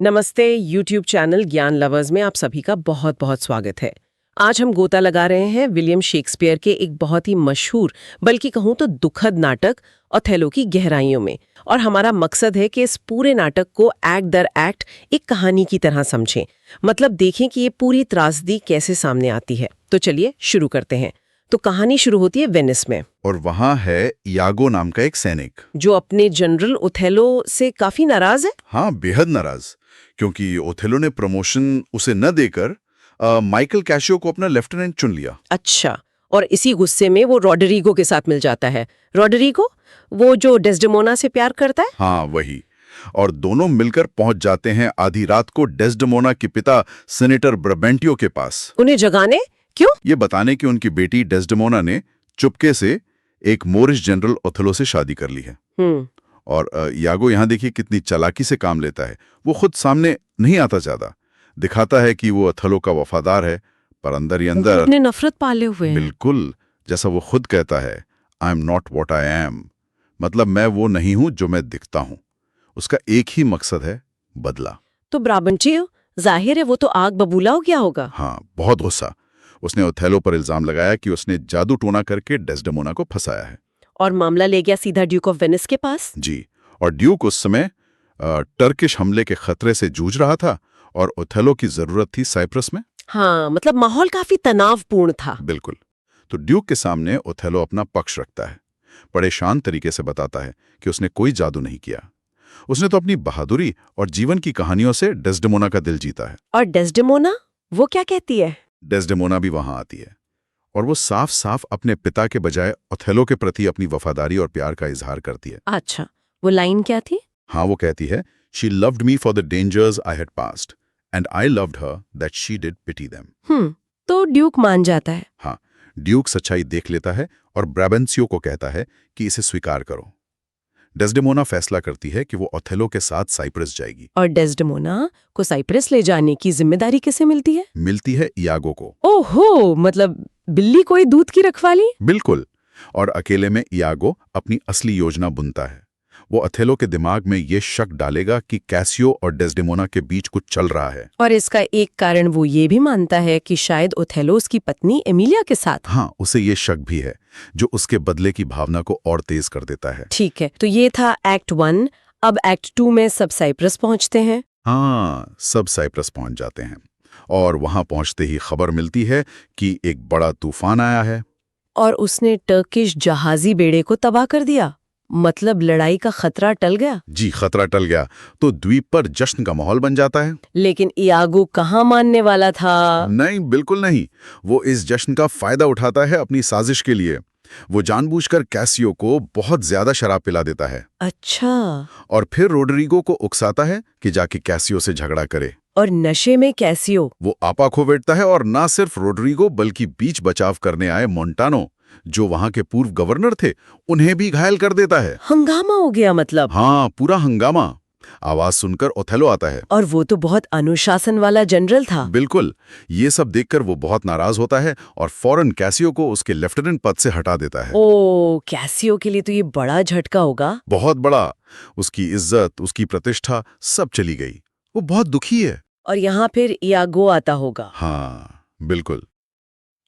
नमस्ते YouTube channel ज्ञान lovers में आप सभी का बहुत बहुत स्वागत है। आज हम गोता लगा रहे हैं विलियम शेक्सपियर के एक बहुत ही मशहूर बल्कि कहूँ तो दुखद नाटक ओथेलो की गहराइयों में। और हमारा मकसद है कि इस पूरे नाटक को एक्ट दर एक्ट एक कहानी की तरह समझें, मतलब देखें कि ये पूरी त्रासदी कैसे सामने आती है। तो चलिए शुरू करते हैं। तो कहानी शुरू होती है वेनिस में, और वहाँ है यागो नाम का एक सैनिक, जो अपने जनरल ओथेलो से काफी नाराज है। हाँ बेहद नाराज, क्योंकि ओथेलो ने प्रमोशन उसे न देकर माइकल कैशियो को अपना लेफ्टिनेंट चुन लिया। अच्छा, और इसी गुस्से में वो रॉडरिगो के साथ मिल जाता है। रॉडरिगो, वो जो डेस्डेमोना से प्यार करता है। हाँ वही। और दोनों मिलकर पहुंच जाते हैं आधी रात को डेस्डेमोना के पिता सेनेटर ब्राबेंटियो के पास, उन्हें जगाने। क्यों? ये बताने कि उनकी बेटी डेस्डेमोना ने चुपके से एक मोरिश जनरल ओथेलो से शादी कर ली है। और यागो यहाँ देखिए कितनी चालाकी से काम लेता है। वो खुद सामने नहीं आता ज्यादा, दिखाता है कि वो ओथेलो का वफादार है, पर अंदर ही अंदर अपने नफरत पाले हुए हैं। बिल्कुल, जैसा वो खुद कहता है, I am not what I am, मतलब मैं वो नहीं हूं जो मैं दिखता हूं। उसका एक ही मकसद है, बदला। तो ब्राबेंटियो, जाहिर है वो तो आग बबूला हो गया होगा। हाँ, बहुत गुस्सा। उसने ओथेलो पर इल्जाम लगाया कि उसने जादू टोना करके डेस्डेमोना को फंसाया है। और मामला ले गया सीधा ड्यूक ऑफ वेनिस के पास। जी, और ड्यूक उस समय टर्किश हमले के खतरे से जूझ रहा था और ओथेलो की जरूरत थी साइप्रस में। हाँ, मतलब माहौल काफी तनावपूर्ण था। बिल्कुल। तो ड्यूक के सामने ओथेलो अपना पक्ष रखता है, बड़े शांत तरीके से बताता है कि उसने कोई जादू नहीं किया, उसने तो अपनी बहादुरी और जीवन की कहानियों से डेस्डेमोना का दिल जीता है। और डेस्डेमोना, वो क्या कहती है? डेस्डेमोना भी वहां आती है और वो साफ साफ अपने पिता के बजाय ओथेलो के प्रति अपनी वफादारी और प्यार का इजहार करती है। अच्छा, वो लाइन क्या थी? हाँ, वो कहती है, she loved me for the dangers I had passed and I loved her that she did pity them. तो ड्यूक मान जाता है। हाँ, ड्यूक सच्चाई देख लेता है और ब्राबेंसियो को कहता है कि इसे स्वीकार करो। डेस्डेमोना फैसला करती है कि वो ओथेलो के साथ साइप्रस जाएगी। और डेस्डेमोना को साइप्रस ले जाने की जिम्मेदारी किसे मिलती है? मिलती है यागो को। ओहो, मतलब बिल्ली कोई दूध की रखवाली। बिल्कुल। और अकेले में यागो अपनी असली योजना बुनता है। वो ओथेलो के दिमाग में ये शक डालेगा कि कैसियो और डेस्डेमोना के बीच कुछ चल रहा है। और इसका एक कारण वो ये भी मानता है कि शायद ओथेलो उसकी पत्नी एमिलिया के साथ। हाँ, उसे ये शक भी है, जो उसके बदले की भावना को और तेज कर देता है। ठीक है, तो ये था एक्ट 1। अब एक्ट 2 में सब साइप्रस पहुंचते हैं। हाँ, सब साइप्रस पहुंच जाते हैं और वहां पहुंचते ही खबर मिलती है कि एक बड़ा तूफान आया है और उसने टर्किश जहाजी बेड़े को तबाह कर दिया। मतलब लड़ाई का खतरा टल गया। जी, खतरा टल गया तो द्वीप पर जश्न का माहौल बन जाता है। लेकिन इयागो कहाँ मानने वाला था? नहीं, बिल्कुल नहीं। वो इस जश्न का फायदा उठाता है अपनी साजिश के लिए। वो जानबूझकर कैसियो को बहुत ज्यादा शराब पिला देता है। अच्छा। और फिर रोड्रिगो को उकसाता है कि जाके कैसियो से झगड़ा करे। और नशे में कैसियो, वो आपा खो बैठता है और ना सिर्फ रोड्रिगो बल्कि बीच बचाव करने आए मोंटानो, जो वहां के पूर्व गवर्नर थे, उन्हें भी घायल कर देता है। हंगामा हो गया मतलब। हाँ, पूरा हंगामा। आवाज सुनकर ओथेलो आता है। और वो तो बहुत अनुशासन वाला जनरल था। बिल्कुल। ये सब देखकर वो बहुत नाराज होता है और फौरन कैसियो को उसके लेफ्टिनेंट पद से हटा देता है। ओ, कैसियो के लिए तो ये बड़ा झटका होगा। बहुत बड़ा। उसकी इज्जत, उसकी प्रतिष्ठा सब चली गई। वो बहुत दुखी है। और यहाँ फिर इयागो आता होगा। हाँ, बिल्कुल।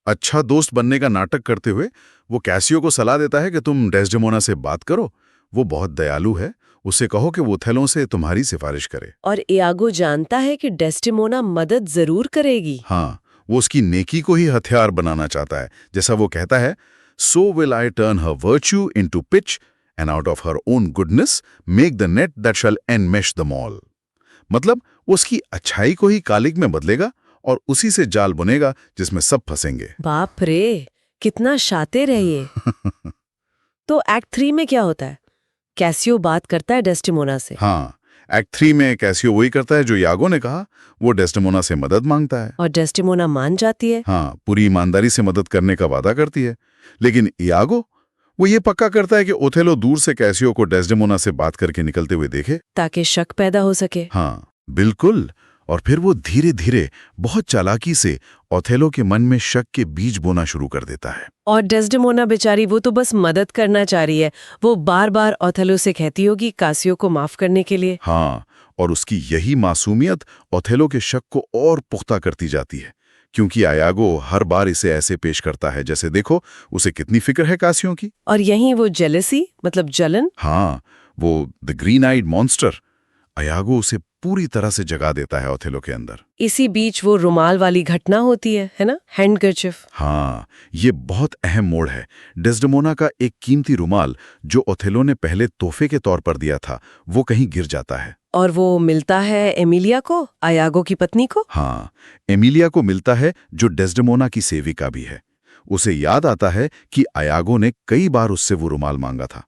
अच्छा दोस्त बनने का नाटक करते हुए वो कैसियो को सलाह देता है कि तुम डेस्डेमोना से बात करो, वो बहुत दयालु है, उसे कहो कि वो ओथेलो से तुम्हारी सिफारिश करे। और इयागो जानता है कि डेस्डेमोना मदद जरूर करेगी। हाँ, वो उसकी नेकी को ही हथियार बनाना चाहता है। जैसा वो कहता है, so will I turn her virtue into pitch and out of her own goodness make the net that shall enmesh them all. मतलब वो उसकी अच्छाई को ही कालिक में बदलेगा और उसी से जाल बुनेगा जिसमें सब फंसेंगे। बाप रे, कितना शातिर है ये। तो एक्ट 3 में क्या होता है? कैसियो बात करता है डेस्डेमोना से। हाँ, एक्ट 3 में कैसियो वही करता है जो यागो ने कहा। वो डेस्डेमोना से मदद मांगता है और डेस्डेमोना मान जाती है। हाँ, पूरी ईमानदारी से मदद करने का वादा करती है। लेकिन यागो, वो ये पक्का करता है कि ओथेलो दूर से कैसियो को डेस्डेमोना से बात करके निकलते हुए देखे, ताकि शक पैदा हो सके। हाँ, बिल्कुल। और फिर वो धीरे धीरे बहुत चालाकी से ओथेलो के मन में शक के बीज बोना शुरू कर देता है। और डेस्डेमोना बेचारी, वो तो बस मदद करना चाह रही है। वो बार बार ओथेलो से कहती होगी कैसियो को माफ करने के लिए। हाँ, और उसकी यही मासूमियत ओथेलो के शक को और पुख्ता करती जाती है, क्योंकि आयागो हर बार इसे ऐसे पेश करता है जैसे देखो उसे कितनी फिक्र है कासियों की। और यहीं वो जेलसी मतलब जलन। हाँ, वो द ग्रीन आइड मॉन्स्टर आयागो उसे पूरी तरह से जगा देता है ओथेलो के अंदर। इसी बीच वो रुमाल वाली घटना होती है ना, हैंडकरचिफ। हाँ, ये बहुत अहम मोड़ है। डेस्डेमोना का एक कीमती रुमाल जो ओथेलो ने पहले तोहफे के तौर पर दिया था, वो कहीं गिर जाता है। और वो मिलता है एमिलिया को, आयागो की पत्नी को। हाँ, एमिलिया को मिलता है जो डेस्डेमोना की सेविका भी है। उसे याद आता है कि आयागो ने कई बार उससे वो रुमाल मांगा था,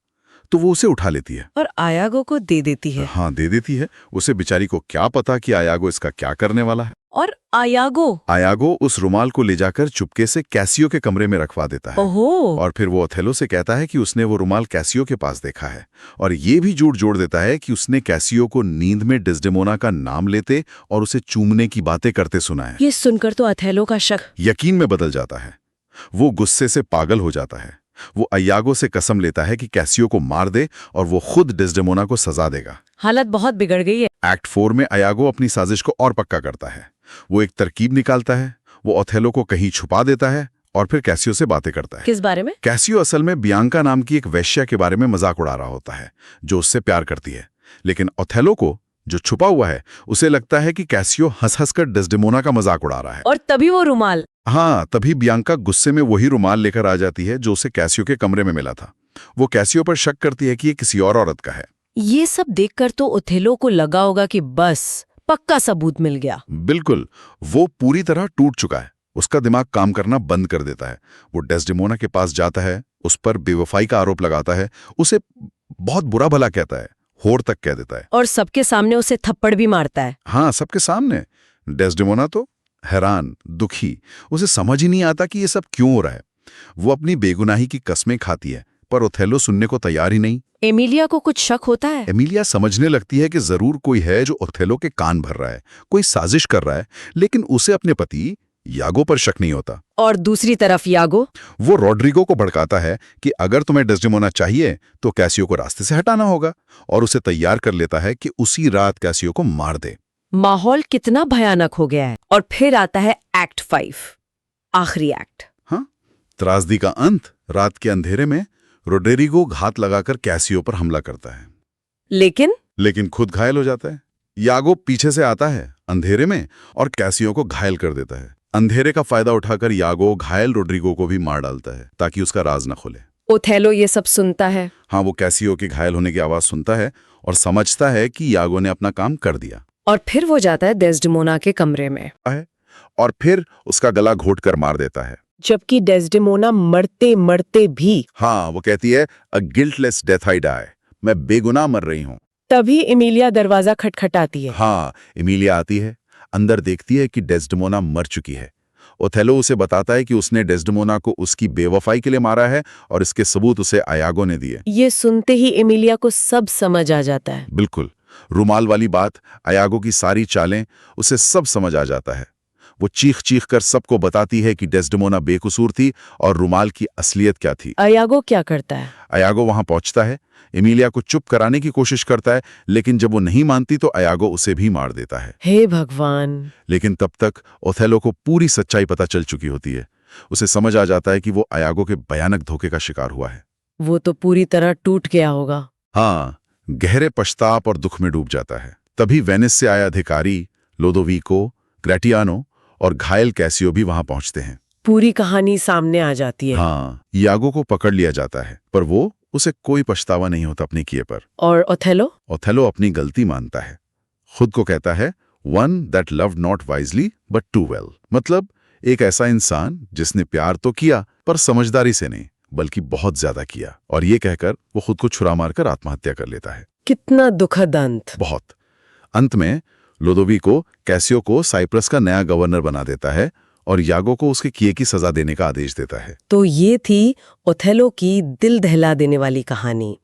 तो वो उसे उठा लेती है और आयागो को दे देती है। हाँ, दे देती है। उसे बेचारी को क्या पता कि आयागो इसका क्या करने वाला है। और आयागो उस रुमाल को ले जाकर चुपके से कैसियो के कमरे में रखवा देता है। ओहो। और फिर वो ओथेलो से कहता है कि उसने वो रुमाल कैसियो के पास देखा है, और ये भी झूठ जोड़ देता है कि उसने कैसियो को नींद में डेस्डेमोना का नाम लेते और उसे चूमने की बातें करते सुना है। ये सुनकर तो ओथेलो का शक यकीन में बदल जाता है। वो गुस्से से पागल हो जाता है। वो आयागो से कसम लेता है कि कैसियो को मार दे और वो खुद डेस्डेमोना को सजा देगा। हालत बहुत बिगड़ गई है। एक्ट 4 में आयागो अपनी साजिश को और पक्का करता है। वो एक तरकीब निकालता है। वो ओथेलो को कहीं छुपा देता है और फिर कैसियो से बातें करता है। किस बारे में? कैसियो असल में बियांका नाम की एक वेश्या के बारे में मजाक उड़ा रहा होता है जो उससे प्यार करती है, लेकिन ओथेलो को, जो छुपा हुआ है, उसे लगता है कि कैसियो हंस-हंस कर डेस्डेमोना का मजाक उड़ा रहा है। और तभी वो रुमाल। हाँ, तभी बियांका गुस्से में वही रुमाल लेकर आ जाती है जो उसे कैसियो के कमरे में मिला था। वो कैसियो पर शक करती है कि ये किसी और औरत का है। ये सब देखकर तो ओथेलो को लगा होगा कि बस पक्का सबूत मिल गया। बिल्कुल, वो पूरी तरह टूट चुका है। उसका दिमाग काम करना बंद कर देता है। वो डेस्डेमोना के पास जाता है, उस पर बेवफाई का आरोप लगाता है, उसे बहुत बुरा भला कहता है, होर तक कह देता है। और सबके सामने उसे थप्पड़ भी मारता है। हाँ, सबके सामने। डेस्डेमोना तो हैरान, दुखी, उसे समझ ही नहीं आता कि ये सब क्यों हो रहा है। वो अपनी बेगुनाही की कस्में खाती है, पर ओथेलो सुनने को तैयार ही नहीं। एमिलिया को कुछ शक होता है। एमिलिया समझने लगती है कि जरूर कोई है जो ओथेलो के कान भर रहा है, कोई साजिश कर रहा है, लेकिन उसे अपने पति यागो पर शक नहीं होता। और दूसरी तरफ यागो, वो रॉड्रिगो को भड़काता है कि अगर तुम्हें डेस्डेमोना चाहिए तो कैसियो को रास्ते से हटाना होगा, और उसे तैयार कर लेता है कि उसी रात कैसियो को मार दे। माहौल कितना भयानक हो गया है। और फिर आता है एक्ट 5, आखिरी एक्ट। हाँ, त्रासदी का अंत। रात के अंधेरे में रोड्रिगो घात लगाकर कैसियो पर हमला करता है, लेकिन खुद घायल हो जाता है। यागो पीछे से आता है अंधेरे में और कैसियो को घायल कर देता है। अंधेरे का फायदा उठाकर यागो घायल रोड्रिगो को भी मार डालता है ताकि उसका राज न खुले। ओथेलो ये सब सुनता है। हाँ, वो कैसियो के घायल होने की आवाज सुनता है और समझता है कि यागो ने अपना काम कर दिया। और फिर वो जाता है डेस्डेमोना के कमरे में, और फिर उसका गला घोट कर मार देता है। जबकि डेस्डेमोना मरते मरते भी। हाँ, वो कहती है, अ गिल्टलेस डेथ आई डाई, मैं बेगुनाह मर रही हूँ। तभी एमिलिया दरवाजा खटखटाती है। हाँ, एमिलिया आती है, अंदर देखती है कि डेस्डेमोना मर चुकी है। ओथेलो उसे बताता है कि उसने डेस्डेमोना को उसकी बेवफाई के लिए मारा है और इसके सबूत उसे आयागो ने दिए। ये सुनते ही एमिलिया को सब समझ आ जाता है। बिल्कुल, रुमाल वाली बात, आयागो की सारी चालें, उसे सब समझ आ जाता है। वो चीख चीख कर सबको बताती है कि डेस्डेमोना बेकसूर थी और रुमाल की असलियत क्या थी। आयागो क्या करता है? आयागो वहां पहुंचता है, एमिलिया को चुप कराने की कोशिश करता है, लेकिन जब वो नहीं मानती तो आयागो उसे भी मार देता है। हे भगवान! लेकिन तब तक ओथेलो को पूरी सच्चाई पता चल चुकी होती है। उसे समझ आ जाता है कि वो आयागो के भयानक धोखे का शिकार हुआ है। वो तो पूरी तरह टूट गया होगा। हाँ, गहरे पछताप और दुख में डूब जाता है। तभी वेनिस से आए अधिकारी लोदोविको, ग्रेटियानो और घायल कैसियो भी वहां पहुंचते हैं। पूरी कहानी सामने आ जाती है। हाँ, यागो को पकड़ लिया जाता है, पर वो उसे कोई पछतावा नहीं होता अपने किए पर। और ओथेलो? ओथेलो अपनी गलती मानता है, खुद को कहता है, one that loved not wisely but too well, मतलब एक ऐसा इंसान जिसने प्यार तो किया पर समझदारी से नहीं, बल्कि बहुत ज्यादा किया। और ये कहकर वो खुद को छुरा मारकर आत्महत्या कर लेता है। कितना दुखद अंत। बहुत। अंत में लोदोविको कैसियो को साइप्रस का नया गवर्नर बना देता है और यागो को उसके किए की सजा देने का आदेश देता है। तो ये थी ओथेलो की दिल दहला देने वाली कहानी।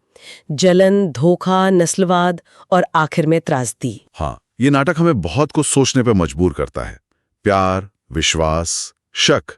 जलन, धोखा, नस्लवाद और आखिर में त्रासदी। हाँ, ये नाटक हमें बहुत कुछ सोचने पर मजबूर करता है। प्यार, विश्वास, शक,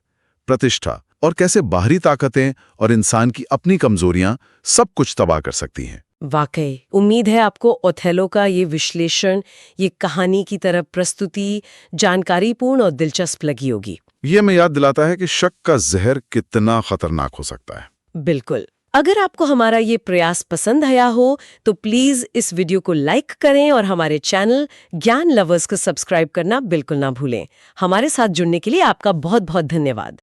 प्रतिष्ठा और कैसे बाहरी ताकतें और इंसान की अपनी कमजोरियां सब कुछ तबाह कर सकती हैं। वाकई उम्मीद है आपको ओथेलो का ये विश्लेषण, ये कहानी की तरह प्रस्तुति जानकारीपूर्ण और दिलचस्प लगी होगी। ये हमें याद दिलाता है कि शक का जहर कितना खतरनाक हो सकता है। बिल्कुल। अगर आपको हमारा ये प्रयास पसंद आया हो तो प्लीज इस वीडियो को लाइक करें और हमारे चैनल ज्ञान लवर्स को सब्सक्राइब करना बिल्कुल ना भूलें। हमारे साथ जुड़ने के लिए आपका बहुत बहुत धन्यवाद।